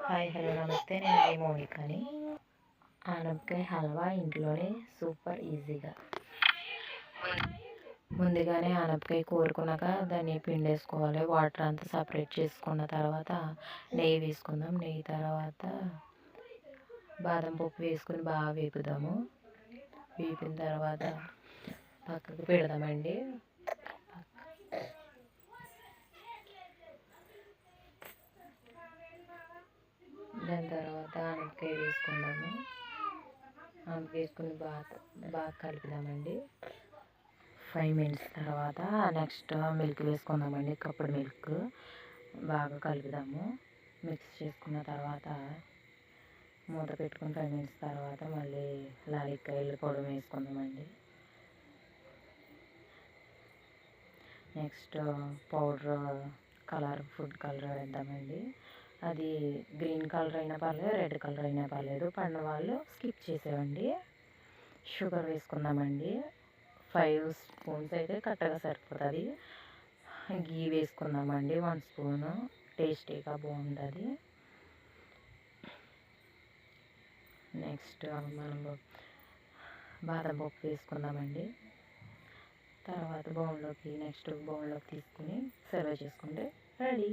Hi hello నమస్తే, నేను మీ మౌనికని. ఆనపకాయ హల్వా ఇంట్లోనే సూపర్ ఈజీగా. ముందుగానే ఆనపకాయ కోరుకున్నాక దాన్ని పిండేసుకోవాలి. వాటర్ అంతా సపరేట్ చేసుకున్న తర్వాత నెయ్యి వేసుకుందాం. నెయ్యి తర్వాత బాదం పప్పు వేసుకుని బాగా వేపుదాము. వేపిన తర్వాత పక్కకు పెడదామండి. దాని తర్వాత ఆనపకాయ వేసుకుందాము. ఆనపకాయ వేసుకుని బాగా కలుపుదామండి. 5 మినిట్స్ తర్వాత నెక్స్ట్ మిల్క్ వేసుకుందామండి. కప్పుడు మిల్క్ బాగా కలుపుదాము. మిక్స్ చేసుకున్న తర్వాత మూత పెట్టుకుని 5 మినిట్స్ తర్వాత మళ్ళీ లాలిక్కాయలు పొడి వేసుకుందామండి. నెక్స్ట్ ఫుడ్ కలర్ వేద్దామండి. అది గ్రీన్ కలర్ అయినా పర్లేదు, రెడ్ కలర్ అయినా పర్లేదు. పండు వాళ్ళు స్కిప్ చేసేవండి. షుగర్ వేసుకుందామండి. 5 స్పూన్స్ అయితే కరెక్ట్గా సరిపోతుంది. గీ వేసుకుందామండి 1 స్పూను. టేస్టీగా బాగుంటుంది. నెక్స్ట్ మనం బాదం పప్పు వేసుకుందామండి. తర్వాత నెక్స్ట్ బౌల్లోకి తీసుకుని సర్వ్ చేసుకుంటే రెడీ.